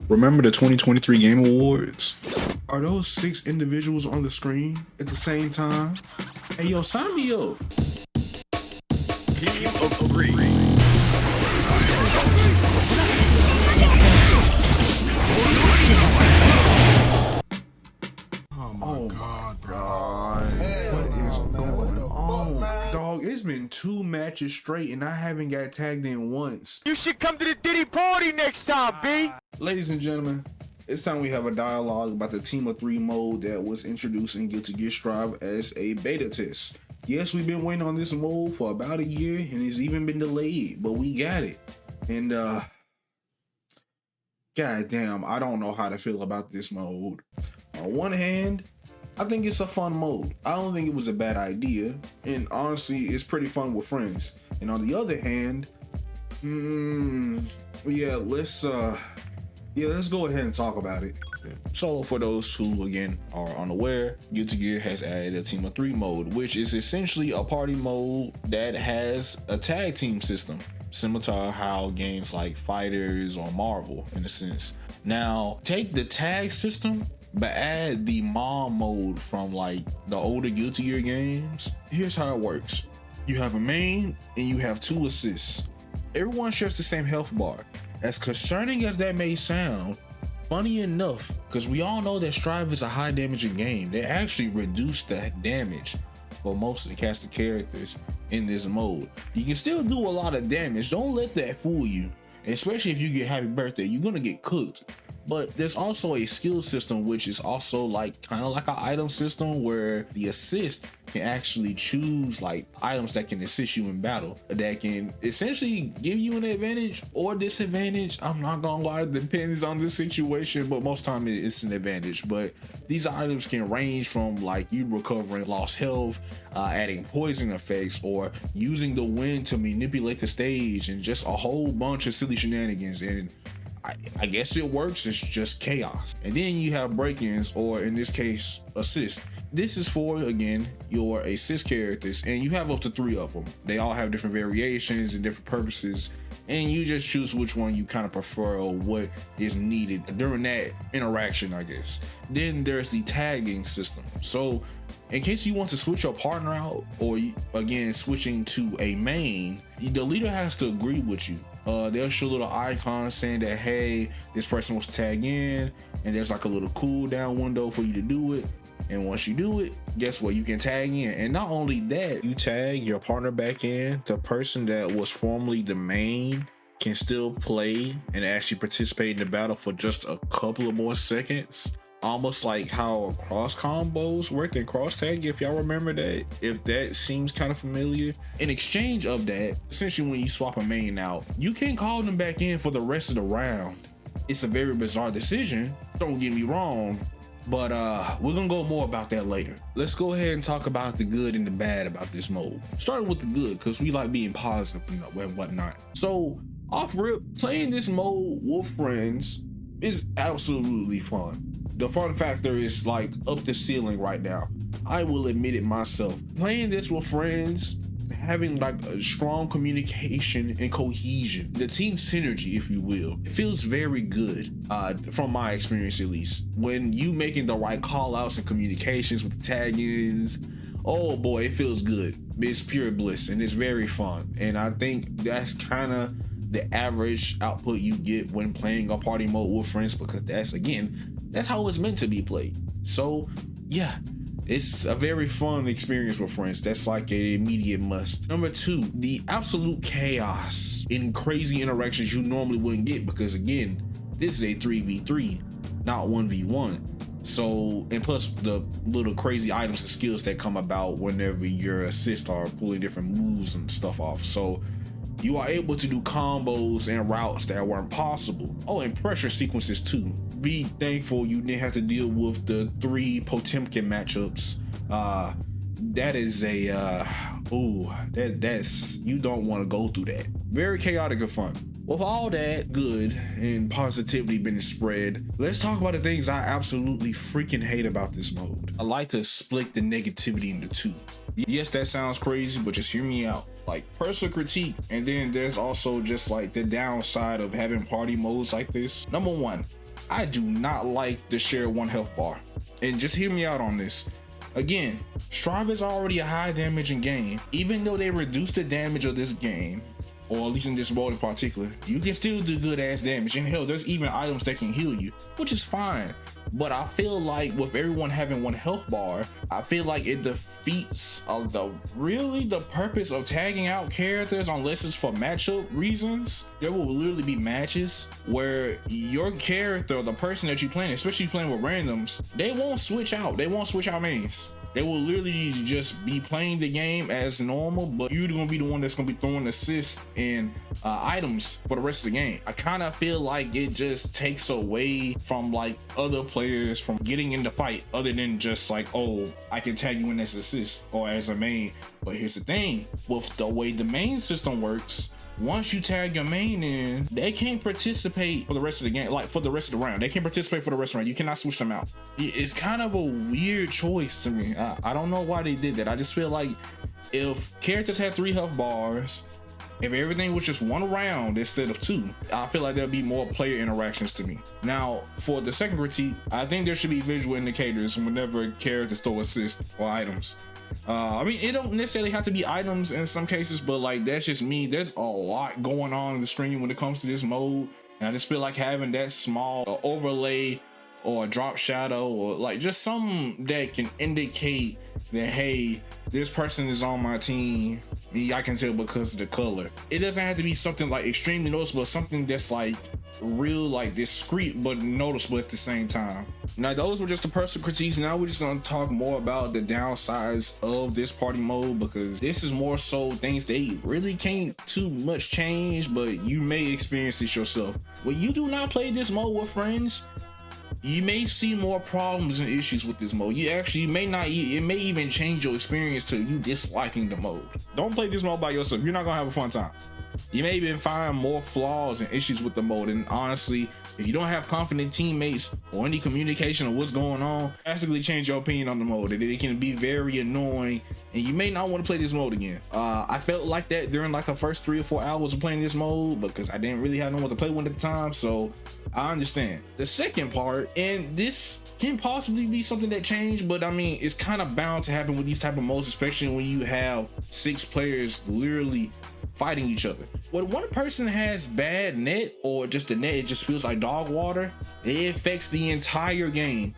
Remember the 2023 Game Awards? Are those 6 individuals on the screen at the same time? Hey yo, sign me up. Team of 3. Oh my god. What is going on? Dog, it's been 2 matches straight and I haven't got tagged in once. You should come to the Diddy party next time, B. Ladies and gentlemen, it's time we have a dialogue about the Team of 3 mode that was introduced in Guilty Gear Strive as a beta test. Yes, we've been waiting on this mode for about a year and it's even been delayed, but we got it. And god damn, I don't know how to feel about this mode. On one hand, I think it's a fun mode. I don't think it was a bad idea, and honestly, it's pretty fun with friends. And on the other hand, let's go ahead and talk about it. So for those who again are unaware, Guilty Gear has added a Team of 3 mode, which is essentially a party mode that has a tag team system, similar to how games like Fighters or Marvel in a sense. Now take the tag system but add the mom mode from like the older Guilty Gear games. Here's how it works. You have a main and you have 2 assists. Everyone shares the same health bar. As concerning as that may sound, funny enough, because we all know that Strive is a high damaging game, they actually reduced the damage for most of the cast of characters in this mode. You can still do a lot of damage, don't let that fool you. Especially if you get Happy Birthday, you're gonna get cooked. But there's also a skill system, which is also like kind of like an item system where the assist can actually choose like items that can assist you in battle that can essentially give you an advantage or disadvantage. I'm not gonna lie, it depends on the situation, but most time it's an advantage. But these items can range from like you recovering lost health, adding poison effects, or using the wind to manipulate the stage, and just a whole bunch of silly shenanigans. And I guess it works, it's just chaos. And then you have break-ins, or in this case, assist. This is for, again, your assist characters, and you have up to 3 of them. They all have different variations and different purposes, and you just choose which one you kind of prefer or what is needed during that interaction, I guess. Then there's the tagging system. So in case you want to switch your partner out, or again switching to a main, the leader has to agree with you. They'll show a little icon saying that, hey, this person wants to tag in, and there's like a little cooldown window for you to do it. And once you do it, guess what? You can tag in. And not only that, you tag your partner back in, the person that was formerly the main can still play and actually participate in the battle for just a couple of more seconds. Almost like how cross combos worked in cross tag, if y'all remember that, if that seems kind of familiar. In exchange of that, essentially when you swap a main out, you can call them back in for the rest of the round. It's a very bizarre decision, don't get me wrong, but we're gonna go more about that later. Let's go ahead and talk about the good and the bad about this mode. Starting with the good, because we like being positive and whatnot. So off rip, playing this mode with friends is absolutely fun. The fun factor is like up the ceiling right now. I will admit it myself. Playing this with friends, having like a strong communication and cohesion, the team synergy, if you will, it feels very good, from my experience at least. When you making the right call outs and communications with the tag-ins, oh boy, it feels good. It's pure bliss and it's very fun. And I think that's kind of the average output you get when playing a party mode with friends, because that's how it's meant to be played. So yeah, it's a very fun experience with friends. That's like an immediate must. Number 2, the absolute chaos in crazy interactions you normally wouldn't get, because again, this is a 3v3, not 1v1. So, and plus the little crazy items and skills that come about whenever your assists are pulling different moves and stuff off. So you are able to do combos and routes that weren't possible. Oh, and pressure sequences too. Be thankful you didn't have to deal with the 3 Potemkin matchups. That is a that's you don't want to go through that. Very chaotic and fun. With all that good and positivity being spread, let's talk about the things I absolutely freaking hate about this mode. I like to split the negativity into 2. Yes, that sounds crazy, but just hear me out. Like personal critique, and then there's also just like the downside of having party modes like this. Number 1, I do not like the shared 1 health bar. And just hear me out on this. Again, Strive is already a high damaging game. Even though they reduced the damage of this game, or at least in this mode in particular, you can still do good ass damage. And hell, there's even items that can heal you, which is fine. But I feel like with everyone having 1 health bar, I feel like it defeats the purpose of tagging out characters unless it's for matchup reasons. There will literally be matches where your character, the person that you're playing, especially playing with randoms, they won't switch out. They won't switch out mains. They will literally just be playing the game as normal, but you're gonna be the one that's gonna be throwing assists and items for the rest of the game. I kind of feel like it just takes away from like other players from getting in the fight, other than just like, oh, I can tag you in as assist or as a main. But here's the thing, with the way the main system works, once you tag your main in, they can't participate for the rest of the game, like for the rest of the round. They can't participate for the rest of the round. You cannot switch them out. It's kind of a weird choice to me. I don't know why they did that. I just feel like if characters had 3 health bars, if everything was just 1 round instead of 2, I feel like there'll be more player interactions to me. Now, for the second critique, I think there should be visual indicators whenever characters throw assists or items. I mean, it don't necessarily have to be items in some cases, but like, that's just me. There's a lot going on in the stream when it comes to this mode, and I just feel like having that small overlay or a drop shadow or like just something that can indicate that, hey, this person is on my team. I can tell because of the color. It doesn't have to be something like extremely noticeable, something that's like real, like discreet but noticeable at the same time. Now, those were just the personal critiques. Now we're just going to talk more about the downsides of this party mode, because this is more so things they really can't too much change, but you may experience this yourself. When you do not play this mode with friends, you may see more problems and issues with this mode. It may even change your experience to you disliking the mode. Don't play this mode by yourself. You're not gonna have a fun time. You may even find more flaws and issues with the mode, and honestly, if you don't have confident teammates or any communication of what's going on, drastically change your opinion on the mode. It can be very annoying, and you may not want to play this mode again. I felt like that during like the first 3 or 4 hours of playing this mode, because I didn't really have no one to play with at the time, so I understand. The second part, and this can possibly be something that changed, but I mean, it's kind of bound to happen with these type of modes, especially when you have 6 players literally fighting each other. When one person has bad net, or just the net, it just feels like dog water, it affects the entire game.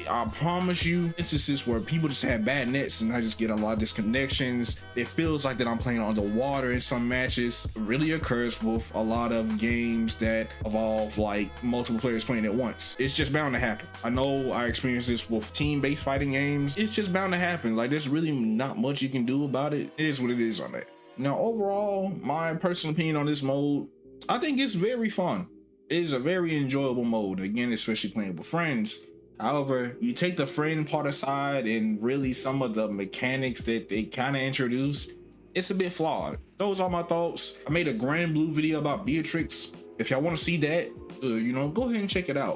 I promise you, instances where people just have bad nets and I just get a lot of disconnections. It feels like that I'm playing underwater in some matches. It really occurs with a lot of games that involve like multiple players playing at once. It's just bound to happen. I know I experienced this with team-based fighting games. It's just bound to happen. Like, there's really not much you can do about it. It is what it is on that. Now, overall, my personal opinion on this mode, I think it's very fun. It is a very enjoyable mode, again, especially playing with friends. However, you take the friend part aside, and really some of the mechanics that they kind of introduce, it's a bit flawed. Those are my thoughts. I made a Grand Blue video about Beatrix. If y'all want to see that, go ahead and check it out.